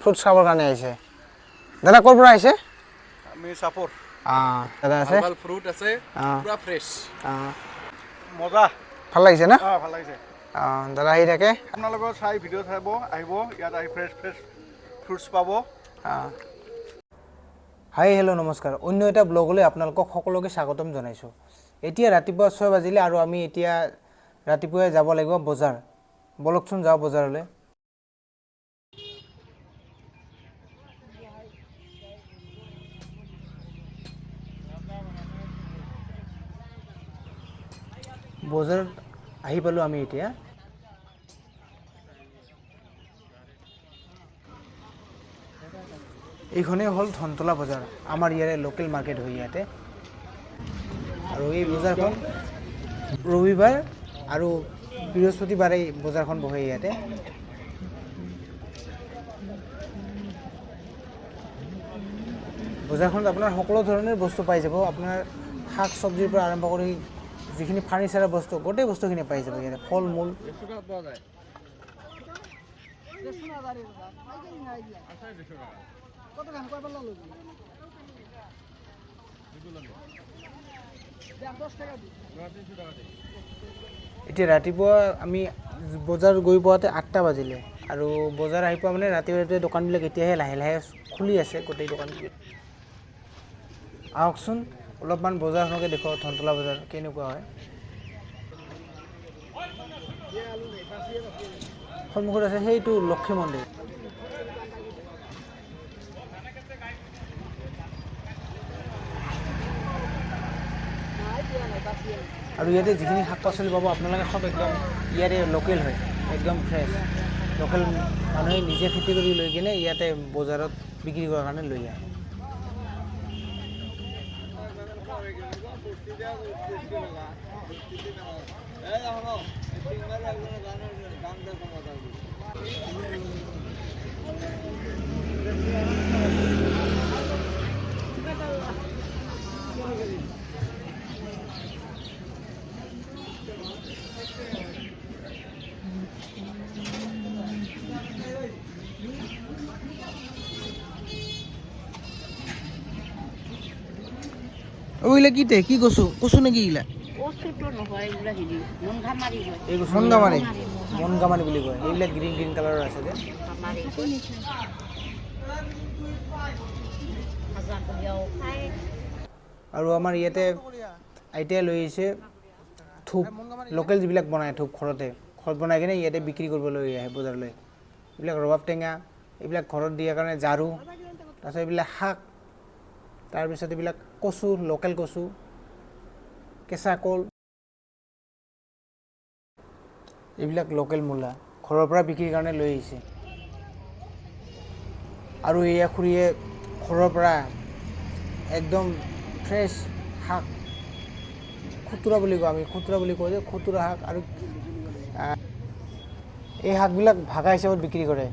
fruits খাবৰ কাৰণে আহিছে দাদা ক'ৰ পৰা আহিছে আমি চাপৰ দাদা আছে ভাল ফ্ৰুট আছে পুৰা ফ্ৰেছ অঁ মজা ভাল লাগিছে না ভাল লাগিছে দাদা আহি থাকে আপোনালোকৰ চাই ভিডিঅ' চাব আহিব ইয়াত আহি ফ্ৰেছ ফ্ৰুটছ পাব হাই হেল্ল' নমস্কাৰ অন্য এটা ব্লগলৈ আপোনালোকক সকলোকে স্বাগতম জনাইছোঁ এতিয়া ৰাতিপুৱা 6 বাজিলে আৰু আমি এতিয়া ৰাতিপুৱাই যাব লাগিব বজাৰ বলকচোন যাওঁ বজাৰলৈ বজাৰত আহি পালোঁ আমি এতিয়া এইখনেই হ'ল ধনতলা বজাৰ আমাৰ ইয়াৰে লোকেল মাৰ্কেট হয় ইয়াতে আৰু এই বজাৰখন ৰবিবাৰ আৰু বৃহস্পতিবাৰে এই বজাৰখন বহে ইয়াতে বজাৰখনত আপোনাৰ সকলো ধৰণৰ বস্তু পাই যাব আপোনাৰ শাক চব্জিৰ পৰা আৰম্ভ কৰি যিখিনি ফাৰ্নিচাৰৰ বস্তু গোটেই বস্তুখিনি পাই যাব ইয়াতে ফল মূল এতিয়া ৰাতিপুৱা আমি বজাৰ গৈ পোৱাতে 8টা বাজিলে আৰু বজাৰ আহি পোৱা মানে ৰাতিপুৱা দোকানবিলাক এতিয়াহে লাহে লাহে খুলি আছে গোটেই দোকানবিলাক আহকচোন অলপমান বজাৰখনকে দেখুৱাওঁ ধনতলা বজাৰ কেনেকুৱা হয় সন্মুখত আছে সেইটো লক্ষী মন্দিৰ আৰু ইয়াতে যিখিনি শাক পাচলি পাব আপোনালোকে সব একদম ইয়াৰে লোকেল হয় একদম ফ্ৰেছ লোকেল মানুহে নিজে খেতি কৰি লৈ কিনে ইয়াতে বজাৰত বিক্ৰী কৰাৰ কাৰণে লৈ আহে ওইলা কি কি কচু কচু নেকি এইলা মনগামাৰি বুলি কয় এইবিলাক গ্ৰীণ গ্ৰীণ কালাৰৰ আছে যে আৰু আমাৰ ইয়াতে আইতাই লৈ আহিছে থোপ লোকেল যিবিলাক বনায় থোপ ঘৰত বনাই কিনে ইয়াতে বিক্ৰী কৰিবলৈ লৈ আহে বজাৰলৈ এইবিলাক ৰবাব টেঙা এইবিলাক ঘৰত দিয়াৰ কাৰণে ঝাৰু তাৰপিছত এইবিলাক শাক তাৰপিছত এইবিলাক কচু লোকেল কচু কেঁচা কল এইবিলাক লোকেল মূলা ঘৰৰ পৰা বিক্ৰীৰ কাৰণে লৈ আহিছে আৰু এয়া খুৰীয়ে ঘৰৰ পৰা একদম ফ্ৰেছ শাক খুতুৰা বুলি কওঁ আমি খুতুৰা বুলি কওঁ যে খুতুৰা শাক আৰু এই শাকবিলাক ভাগা হিচাপত বিক্ৰী কৰে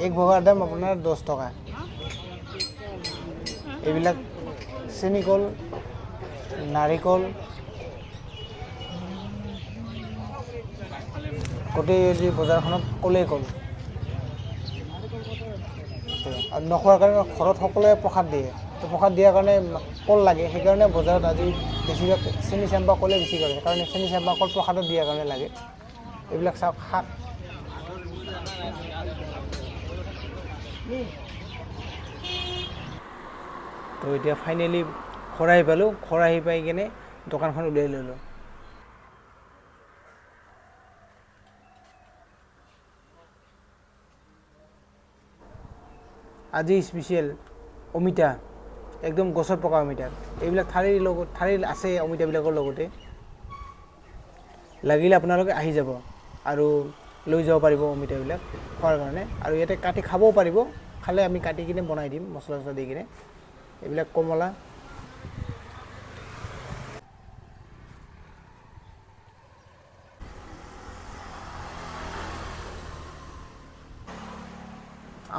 এক ভগাৰ দাম আপোনাৰ 10 টকা এইবিলাক চেনিকল নাৰিকল গোটেই যি বজাৰখনত কলেই কল আৰু নখোৱাৰ কাৰণে ঘৰত সকলোৱে প্ৰসাদ দিয়ে তো প্ৰসাদ দিয়াৰ কাৰণে কল লাগে সেইকাৰণে বজাৰত আজি বেছিভাগ চেনি চেম্পা কলে বেছি কৰে সেইকাৰণে চেনি চেম্পা কল প্ৰসাদত দিয়াৰ কাৰণে লাগে এইবিলাক চাওক শাক তো এতিয়া ফাইনেলি ঘৰ আহি পালোঁ ঘৰ আহি পাই কিনে দোকানখন উলিয়াই ল'লোঁ আজি স্পেচিয়েল অমিতা একদম গছত পকা অমিতা এইবিলাক ঠাৰিৰ আছে অমিতাবিলাকৰ লগতে লাগিলে আপোনালোকে আহি যাব আৰু লৈ যাব পাৰিব অমিতাবিলাক খোৱাৰ কাৰণে আৰু ইয়াতে কাটি খাবও পাৰিব খালে আমি কাটি কিনে বনাই দিম মছলা চছলা দি কিনে এইবিলাক কমলা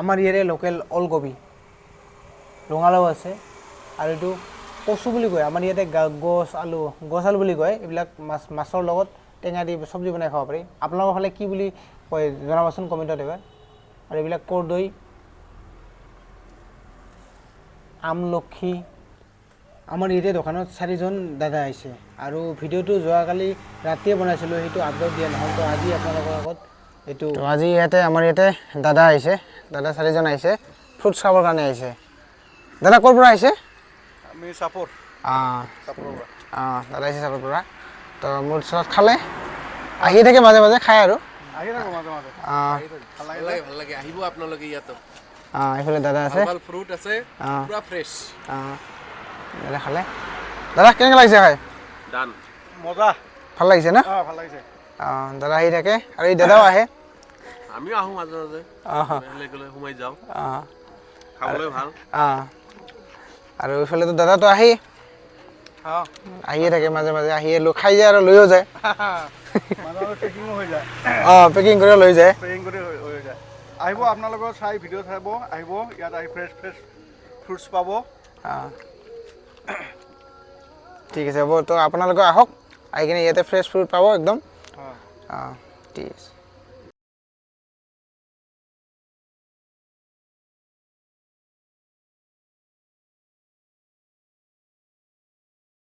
আমাৰ ইয়াৰে লোকেল ওলকবি ৰঙালাও আছে আৰু এইটো কচু বুলি কয় আমাৰ ইয়াতে গছ আলু বুলি কয় এইবিলাক মাছৰ লগত টেঙা দি চব্জি বনাই খাব পাৰি আপোনালোকৰ ফালে কি বুলি কয় জনাবচোন কমেণ্টত এবাৰ আৰু এইবিলাক কৰ্দৈ আমলক্ষী আমাৰ ইয়াতে দোকানত 4জন দাদা আহিছে আৰু ভিডিঅ'টো যোৱাকালি ৰাতিয়ে বনাইছিলোঁ সেইটো আপলোড দিয়া নহ'ল তো আজি আপোনালোকৰ আগত এইটো তো আজি ইয়াতে আমাৰ ইয়াতে দাদা আহিছে দাদা 4জন আহিছে ফ্ৰুটছ খাবৰ কাৰণে আহিছে দাদা ক'ৰ পৰা আহিছে আমি চাপোৰ চাপোৰৰ পৰা দাদা আহিছে চাপোৰ পৰা তো মোৰ ওচৰত খালে আহি থাকে মাজে মাজে খায় আৰু আহি থাকো মাজে মাজে ভাল লাগে আহিব আপোনালোকে ইয়াতো এইফালে দাদা আছে ভাল ফ্ৰুট আছে পুৰা ফ্ৰেছ দাদা খালে দাদা কেনেকৈ লাগিছে খাই ডান মজা ভাল লাগিছে না ভাল লাগিছে দাদা আহি থাকে আৰু এই দাদাও আহে আমিও আহোঁ মাজে মাজে গ'লে সোমাই যাওঁ খাবলৈ ভাল আৰু এইফালেতো দাদাটো আহি আহিয়ে থাকে মাজে মাজে আহিয়ে খাই যায় আৰু লৈও যায় মাজে মাজে পেকিঙো হৈ যায় পেকিং কৰি লৈ যায় পেকিং কৰি হৈ যায় আহিব আপোনালোকৰ চাই ভিডিঅ' চাব আহিব ইয়াত আহি ফ্ৰেছ ফ্ৰেছ ফ্ৰুটছ পাব ঠিক আছে হ'ব তো আপোনালোকে আহক আহি কিনে ইয়াতে ফ্ৰেছ ফ্ৰুট পাব একদম ঠিক আছে